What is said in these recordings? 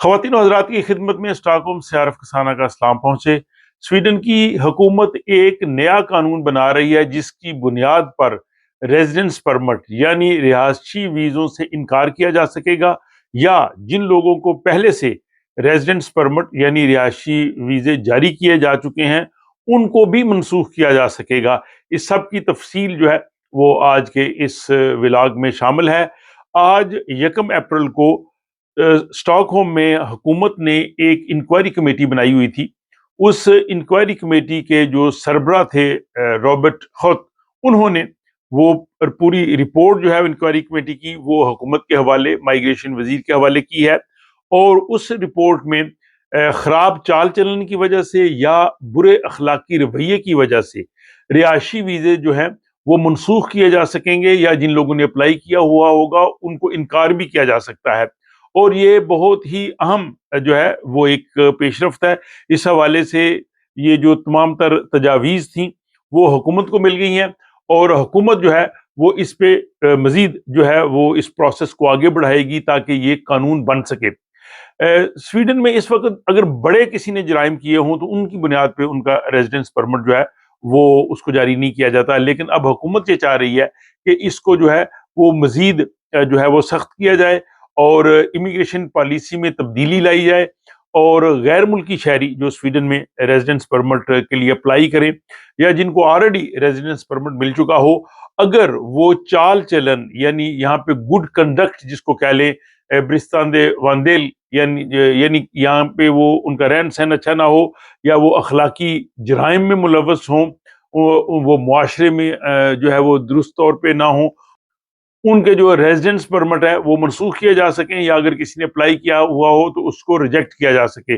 ख़वातीन और हज़रात की खिदमत में स्टॉकहोम से आरिफ कसाना का सलाम पहुँचे। स्वीडन की हुकूमत एक नया कानून बना रही है जिसकी बुनियाद पर रेजिडेंस परमिट यानी रिहायशी वीज़ों से इनकार किया जा सकेगा, या जिन लोगों को पहले से रेजिडेंस परमिट यानी रिहायशी वीज़े जारी किए जा चुके हैं उनको भी मनसूख किया जा सकेगा। इस सब की तफसील जो है वो आज के इस व्लॉग में शामिल है। आज 1 अप्रैल को स्टॉकहोम में हुकूमत ने एक इंक्वायरी कमेटी बनाई हुई थी। उस इंक्वायरी कमेटी के जो सरबरा थे रॉबर्ट हुथ, उन्होंने वो पूरी रिपोर्ट जो है इंक्वायरी कमेटी की वो हुकूमत के हवाले, माइग्रेशन वजीर के हवाले की है। और उस रिपोर्ट में खराब चाल चलन की वजह से या बुरे अखलाकी रवैये की वजह से रिहायशी वीज़े जो हैं वो मनसूख किए जा सकेंगे, या जिन लोगों ने अप्लाई किया हुआ होगा उनको इनकार भी किया जा सकता है। और ये बहुत ही अहम जो है वो एक पेशरफ्त है। इस हवाले से ये जो तमाम तर तजावीज़ थी वो हुकूमत को मिल गई हैं, और हुकूमत जो है वो इस पे मज़ीद जो है वो इस प्रोसेस को आगे बढ़ाएगी ताकि ये कानून बन सके। स्वीडन में इस वक्त अगर बड़े किसी ने जराइम किए हों तो उनकी बुनियाद पे उनका रेजिडेंस परमिट जो है वो उसको जारी नहीं किया जाता, लेकिन अब हुकूमत ये चाह रही है कि इसको जो है वो मज़ीद जो है वो सख्त किया जाए और इमिग्रेशन पॉलिसी में तब्दीली लाई जाए, और गैर मुल्की शहरी जो स्वीडन में रेजिडेंस परमिट के लिए अप्लाई करें या जिनको ऑलरेडी रेजिडेंस परमिट मिल चुका हो, अगर वो चाल चलन यानी यहाँ पे गुड कंडक्ट जिसको कह लें, ब्रिस्तान दे वांदेल यानी यानी यहाँ पे वो उनका रहन सहन अच्छा ना हो, या वो अखलाकी जराइम में मुलव्वस हों, वो मुआशरे में जो है वो दुरुस्त तौर पे ना हो, उनके जो रेजिडेंस परमिट है वो मनसूख किए जा सकें, या अगर किसी ने अप्लाई किया हुआ हो तो उसको रिजेक्ट किया जा सके।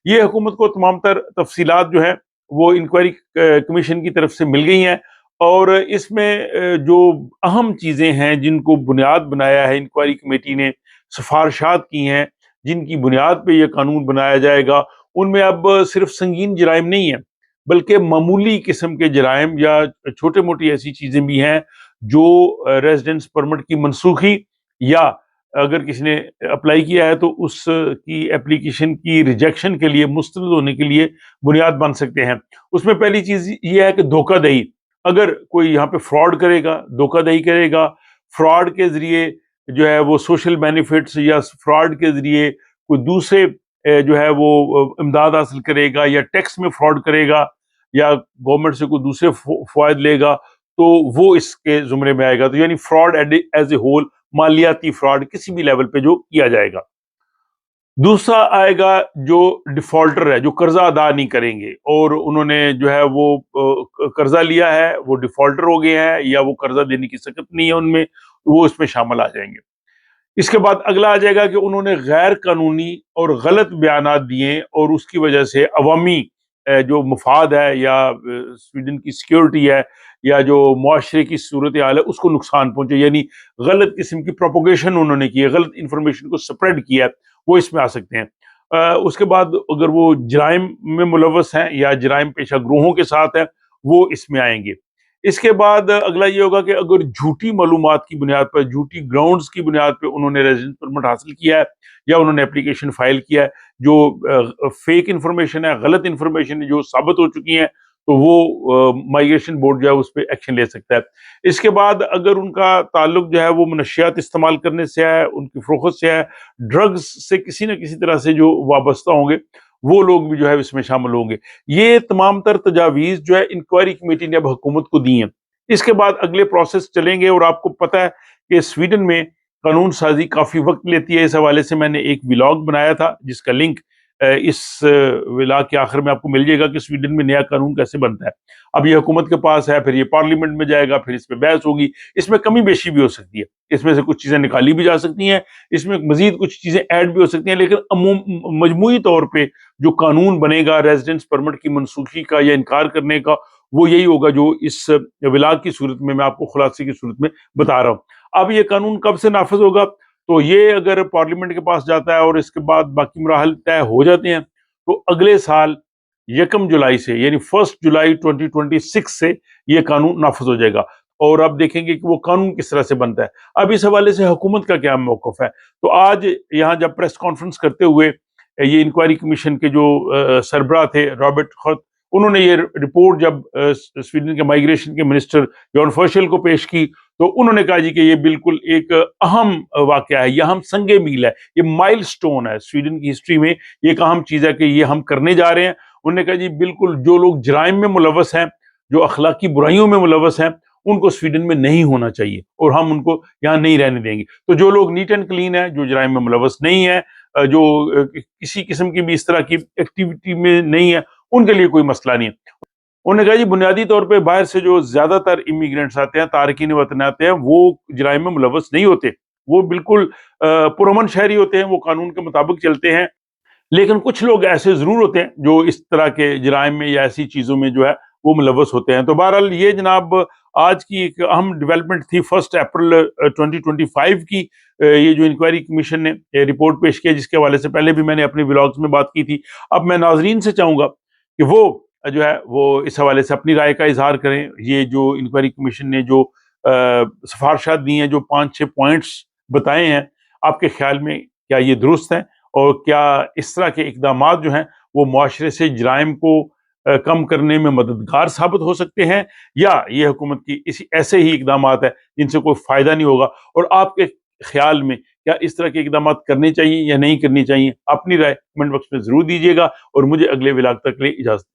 ये हुकूमत को तमाम तर तफसीलात जो है वो इंक्वायरी कमीशन की तरफ से मिल गई हैं, और इसमें जो अहम चीज़ें हैं जिनको बुनियाद बनाया है इंक्वायरी कमेटी ने, सिफारशात की हैं जिनकी बुनियाद पे ये कानून बनाया जाएगा, उनमें अब सिर्फ संगीन जराइम नहीं है बल्कि मामूली किस्म के जराइम या छोटे मोटी ऐसी चीज़ें भी हैं जो रेजिडेंस परमिट की मनसूखी, या अगर किसी ने अप्लाई किया है तो उसकी एप्लीकेशन की रिजेक्शन के लिए मुस्तरद होने के लिए बुनियाद बन सकते हैं। उसमें पहली चीज़ ये है कि धोखाधड़ी, अगर कोई यहाँ पे फ्रॉड करेगा, धोखाधड़ी करेगा, फ्रॉड के ज़रिए जो है वो सोशल बेनिफिट्स या फ्रॉड के ज़रिए कोई दूसरे जो है वो इमदाद हासिल करेगा, या टैक्स में फ्रॉड करेगा, या गवर्नमेंट से कोई दूसरे फ़वाइद लेगा, तो वो इसके ज़ुमरे में आएगा। तो यानी फ्रॉड एज ए होल, मालियाती फ्रॉड किसी भी लेवल पे जो किया जाएगा। दूसरा आएगा जो डिफॉल्टर है, जो कर्जा अदा नहीं करेंगे और उन्होंने जो है वो कर्जा लिया है, वो डिफॉल्टर हो गए हैं या वो कर्जा देने की सकत नहीं है उनमें, वो इसमें शामिल आ जाएंगे। इसके बाद अगला आ जाएगा कि उन्होंने गैर कानूनी और गलत बयानात दिए और उसकी वजह से अवामी जो मफाद है या स्वीडन की सिक्योरिटी है या जो मुआशरे की सूरत हाल है उसको नुकसान पहुंचे, यानी गलत किस्म की प्रोपोगेशन उन्होंने की है, गलत इंफॉर्मेशन को स्प्रेड किया है, वो इसमें आ सकते हैं। उसके बाद अगर वो जराइम में मुलव्वस हैं या जराइम पेशा ग्रोहों के साथ है, वो इसमें आएंगे। इसके बाद अगला ये होगा कि अगर झूठी मालूमात की बुनियाद पर, झूठी ग्राउंड्स की बुनियाद पे उन्होंने रेजिडेंस परमिट हासिल किया है या उन्होंने एप्लीकेशन फाइल किया है, जो फेक इंफॉर्मेशन है, गलत इंफॉर्मेशन है जो साबित हो चुकी है, तो वो माइग्रेशन बोर्ड जो है उस पर एक्शन ले सकता है। इसके बाद अगर उनका ताल्लुक जो है वो मनशियात इस्तेमाल करने से है, उनकी फरोख्त से है, ड्रग्स से किसी न किसी तरह से जो वाबस्ता होंगे, वो लोग भी जो है इसमें शामिल होंगे। ये तमाम तर तजावीज़ जो है इंक्वायरी कमेटी ने अब हुकूमत को दी हैं। इसके बाद अगले प्रोसेस चलेंगे, और आपको पता है कि स्वीडन में कानून साजी काफ़ी वक्त लेती है। इस हवाले से मैंने एक व्लॉग बनाया था जिसका लिंक इस व्लॉग के आखिर में आपको मिल जाएगा कि स्वीडन में नया कानून कैसे बनता है। अब ये हुकूमत के पास है, फिर ये पार्लियामेंट में जाएगा, फिर इस पे बहस होगी, इसमें कमी बेशी भी हो सकती है, इसमें से कुछ चीज़ें निकाली भी जा सकती हैं, इसमें मज़ीद कुछ चीज़ें ऐड भी हो सकती हैं, लेकिन मजमूई तौर पे जो कानून बनेगा रेजिडेंस परमिट की मनसूखी का या इनकार करने का, वो यही होगा जो इस व्लॉग की सूरत में मैं आपको खुलासे की सूरत में बता रहा हूँ। अब ये कानून कब से नाफिज होगा, तो ये अगर पार्लियामेंट के पास जाता है और इसके बाद बाकी मराहल तय हो जाते हैं तो अगले साल 1 जुलाई से यानी 1 जुलाई 2026 से ये कानून नाफिज हो जाएगा। और अब देखेंगे कि वो कानून किस तरह से बनता है। अब इस हवाले से हुकूमत का क्या मौक़िफ़ है, तो आज यहाँ जब प्रेस कॉन्फ्रेंस करते हुए یہ انکوائری کمیشن کے جو سربراہ تھے رابرٹ خط، انہوں نے یہ رپورٹ جب سویڈن کے مائیگریشن کے منسٹر جان فرشل کو پیش کی تو انہوں نے کہا جی کہ یہ بالکل ایک اہم واقعہ ہے، یہ اہم سنگ میل ہے، یہ مائل سٹون ہے سویڈن کی ہسٹری میں، یہ ایک اہم چیز ہے کہ یہ ہم کرنے جا رہے ہیں۔ انہوں نے کہا جی بالکل جو لوگ جرائم میں ملوث ہیں، جو اخلاقی برائیوں میں ملوث ہیں، ان کو سویڈن میں نہیں ہونا چاہیے اور ہم ان کو یہاں نہیں رہنے دیں گے۔ تو جو لوگ نیٹ اینڈ کلین ہیں، جو جرائم میں ملوث نہیں ہیں، جو کسی قسم کی بھی اس طرح کی ایکٹیویٹی میں نہیں ہے، ان کے لیے کوئی مسئلہ نہیں ہے۔ انہوں نے کہا جی بنیادی طور پہ باہر سے جو زیادہ تر امیگرینٹس آتے ہیں، تارکین وطن آتے ہیں، وہ جرائم میں ملوث نہیں ہوتے، وہ بالکل پرامن شہری ہوتے ہیں، وہ قانون کے مطابق چلتے ہیں۔ لیکن کچھ لوگ ایسے ضرور ہوتے ہیں جو اس طرح کے جرائم میں یا ایسی چیزوں میں جو ہے وہ ملوث ہوتے ہیں۔ تو بہرحال یہ جناب آج کی ایک اہم ڈیولپمنٹ تھی 1 اپریل 2025 کی، یہ جو انکوائری کمیشن نے رپورٹ پیش کیا، جس کے حوالے سے پہلے بھی میں نے اپنی ولاگز میں بات کی تھی۔ اب میں ناظرین سے چاہوں گا کہ وہ جو ہے وہ اس حوالے سے اپنی رائے کا اظہار کریں۔ یہ جو انکوائری کمیشن نے جو سفارشات دی ہیں، جو 5-6 پوائنٹس بتائے ہیں، آپ کے خیال میں کیا یہ درست ہیں، اور کیا اس طرح کے اقدامات جو ہیں وہ معاشرے سے جرائم کو کم کرنے میں مددگار ثابت ہو سکتے ہیں، یا یہ حکومت کی ایسے ہی اقدامات ہیں جن سے کوئی فائدہ نہیں ہوگا؟ اور آپ کے خیال میں کیا اس طرح کے اقدامات کرنے چاہیے یا نہیں کرنی چاہیے؟ اپنی رائے کمنٹ باکس میں ضرور دیجیے گا، اور مجھے اگلے ولاگ تک کے لیے اجازت